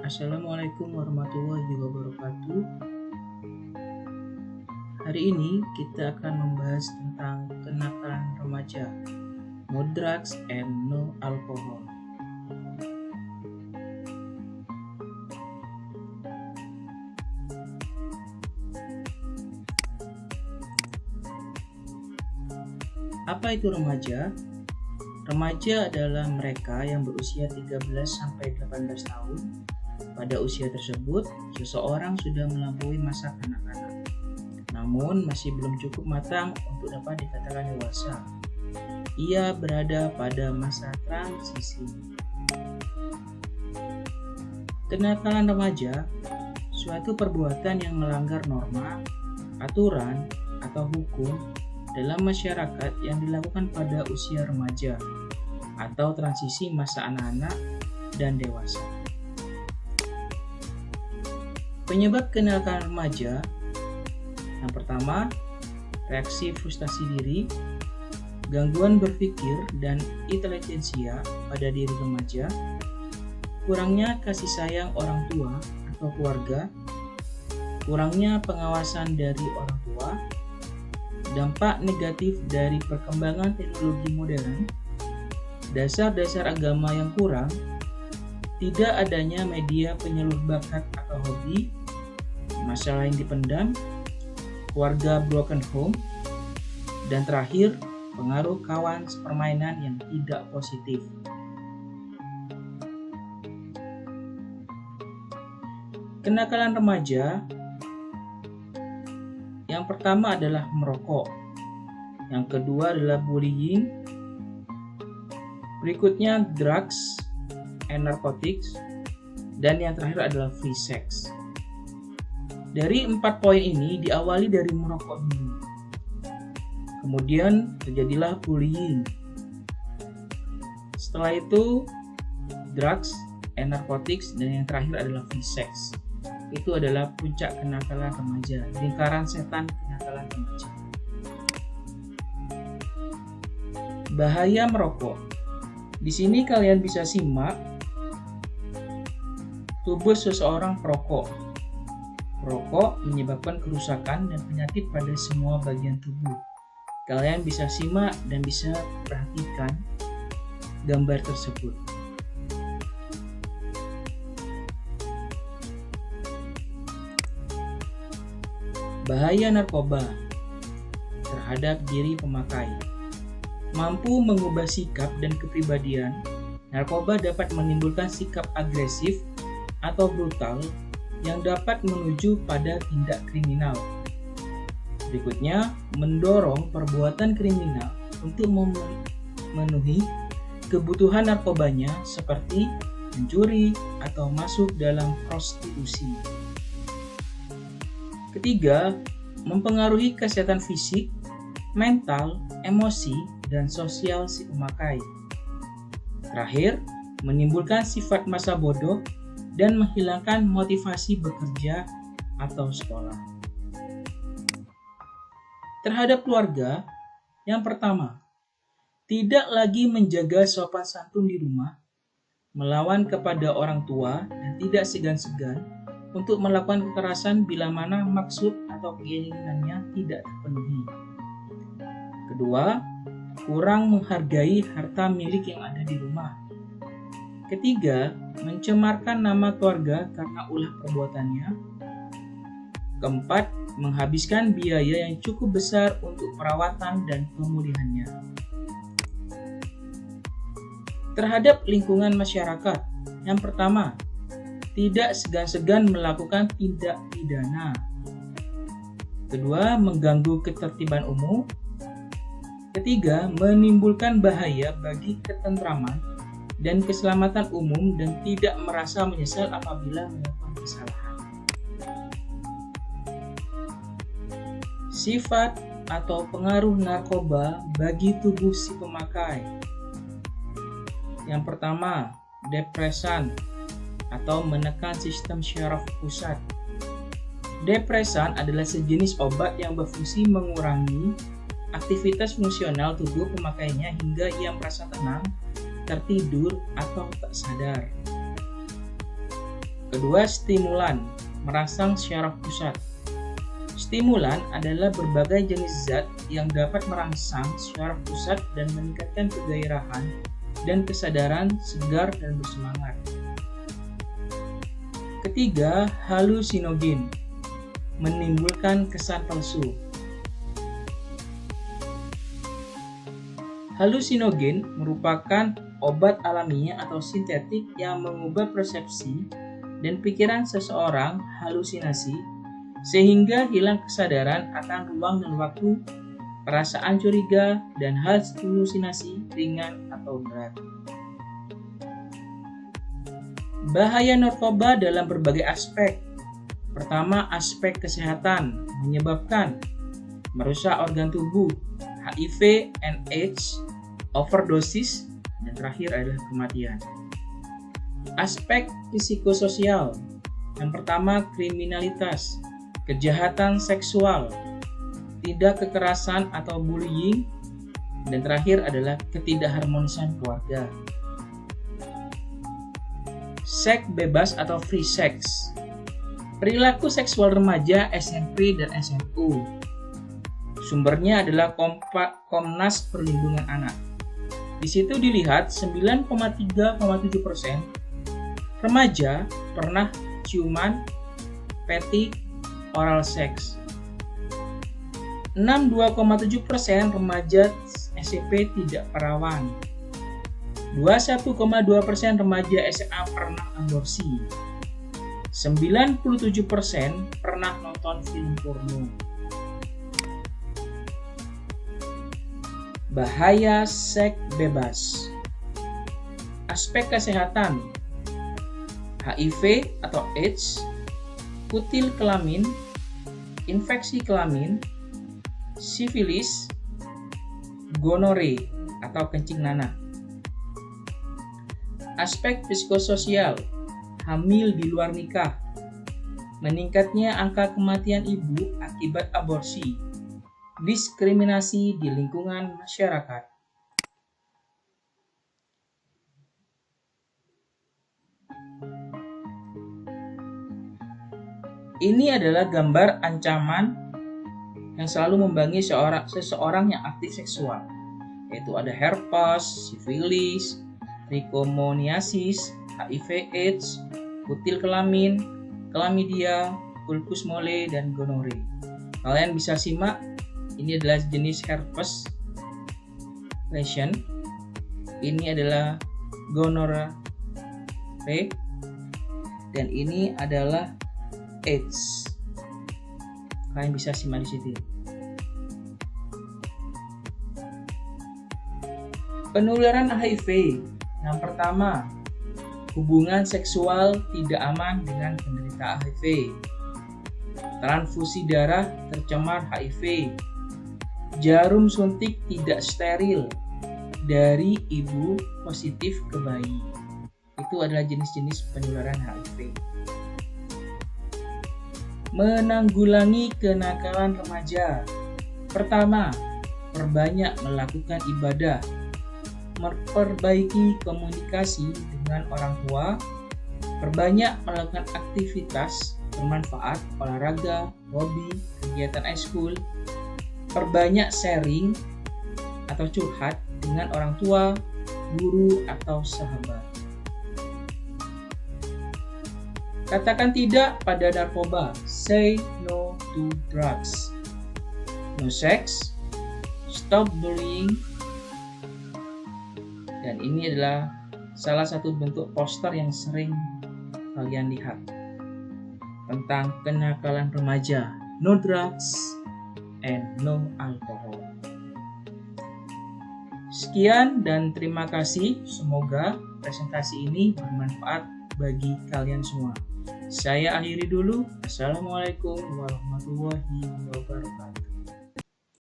Assalamualaikum warahmatullahi wabarakatuh. Hari ini kita akan membahas tentang kenakalan remaja, no drugs and no alcohol. Apa itu remaja? Remaja adalah mereka yang berusia 13-18 tahun. Pada usia tersebut, seseorang sudah melampaui masa kanak-kanak, namun masih belum cukup matang untuk dapat dikatakan dewasa. Ia berada pada masa transisi. Kenakalan remaja, suatu perbuatan yang melanggar norma, aturan, atau hukum dalam masyarakat yang dilakukan pada usia remaja atau transisi masa anak-anak dan dewasa. Penyebab kenakalan remaja, yang pertama, reaksi frustasi diri, gangguan berpikir dan intelijensia pada diri remaja, kurangnya kasih sayang orang tua atau keluarga, kurangnya pengawasan dari orang tua, dampak negatif dari perkembangan teknologi modern, dasar-dasar agama yang kurang, tidak adanya media penyalur bakat atau hobi, masalah yang dipendam, keluarga broken home, dan terakhir, pengaruh kawan sepermainan yang tidak positif. Kenakalan remaja, yang pertama adalah merokok, yang kedua adalah bullying, berikutnya drugs and narcotics, dan yang terakhir adalah free sex. Dari 4 poin ini diawali dari merokok dulu. Kemudian terjadilah bullying. Setelah itu drugs and narcotics, dan yang terakhir adalah free sex. Itu adalah puncak kenakalan remaja, lingkaran setan kenakalan remaja. Bahaya merokok. Di sini kalian bisa simak tubuh seseorang perokok. Rokok menyebabkan kerusakan dan penyakit pada semua bagian tubuh. Kalian bisa simak dan bisa perhatikan gambar tersebut. Bahaya narkoba terhadap diri pemakai. Mampu mengubah sikap dan kepribadian, narkoba dapat menimbulkan sikap agresif atau brutal yang dapat menuju pada tindak kriminal. Berikutnya, mendorong perbuatan kriminal untuk memenuhi kebutuhan narkobanya seperti mencuri atau masuk dalam prostitusi. Ketiga, mempengaruhi kesehatan fisik, mental, emosi, dan sosial si pemakai. Terakhir, menimbulkan sifat masa bodoh dan menghilangkan motivasi bekerja atau sekolah. Terhadap keluarga, yang pertama, tidak lagi menjaga sopan santun di rumah, melawan kepada orang tua dan tidak segan-segan untuk melakukan kekerasan bila mana maksud atau keinginannya tidak terpenuhi. Kedua, kurang menghargai harta milik yang ada di rumah. Ketiga, mencemarkan nama keluarga karena ulah perbuatannya. Keempat, menghabiskan biaya yang cukup besar untuk perawatan dan pemulihannya. Terhadap lingkungan masyarakat, yang pertama, tidak segan-segan melakukan tindak pidana. Kedua, mengganggu ketertiban umum. Ketiga, menimbulkan bahaya bagi ketentraman dan keselamatan umum dan tidak merasa menyesal apabila melakukan kesalahan. Sifat atau pengaruh narkoba bagi tubuh si pemakai. Yang pertama, depresan atau menekan sistem syaraf pusat. Depresan adalah sejenis obat yang berfungsi mengurangi aktivitas fungsional tubuh pemakainya hingga ia merasa tenang tertidur atau tak sadar. Kedua, stimulan, merangsang syaraf pusat. Stimulan adalah berbagai jenis zat yang dapat merangsang syaraf pusat dan meningkatkan kegairahan dan kesadaran segar dan bersemangat. Ketiga, halusinogen, menimbulkan kesan palsu. Halusinogen merupakan obat alamiah atau sintetik yang mengubah persepsi dan pikiran seseorang halusinasi sehingga hilang kesadaran akan ruang dan waktu, perasaan curiga, dan halusinasi ringan atau berat. Bahaya narkoba dalam berbagai aspek. Pertama, aspek kesehatan, menyebabkan merusak organ tubuh, HIV and AIDS, overdosis, dan terakhir adalah kematian. Aspek psikososial. Yang pertama, kriminalitas, kejahatan seksual, tidak kekerasan atau bullying, dan terakhir adalah ketidakharmonisan keluarga. Seks bebas atau free sex. Perilaku seksual remaja SMP dan SMU. Sumbernya adalah Komnas Perlindungan Anak. Di situ dilihat 9,3,7% remaja pernah ciuman, petting, oral seks. 62,7% remaja SMP tidak perawan. 21,2% remaja SMA pernah aborsi. 97% pernah nonton film porno. Bahaya seks bebas. Aspek kesehatan. HIV atau AIDS, kutil kelamin, infeksi kelamin, sifilis, gonore atau kencing nanah. Aspek psikososial. Hamil di luar nikah, meningkatnya angka kematian ibu akibat aborsi, diskriminasi di lingkungan masyarakat. Ini adalah gambar ancaman yang selalu membangi seseorang yang aktif seksual, yaitu ada herpes, sifilis, trichomoniasis, HIV/AIDS, kutil kelamin, chlamydia, vulgus mole, dan gonore. Kalian bisa simak, ini adalah jenis herpes lesion, ini adalah gonore, dan ini adalah AIDS. Kalian bisa simak di situ. Penularan HIV. Yang pertama, hubungan seksual tidak aman dengan penderita HIV. Transfusi darah tercemar HIV. Jarum suntik tidak steril dari ibu positif ke bayi. Itu adalah jenis-jenis penularan HIV. Menanggulangi kenakalan remaja. Pertama, perbanyak melakukan ibadah, memperbaiki komunikasi dengan orang tua, perbanyak melakukan aktivitas bermanfaat, olahraga, hobi, kegiatan ekskul, perbanyak sharing atau curhat dengan orang tua, guru, atau sahabat. Katakan tidak pada narkoba. Say no to drugs. No sex. Stop bullying. Dan ini adalah salah satu bentuk poster yang sering kalian lihat tentang kenakalan remaja. No drugs and no alcohol. Sekian dan terima kasih. Semoga presentasi ini bermanfaat bagi kalian semua. Saya akhiri dulu. Assalamualaikum warahmatullahi wabarakatuh.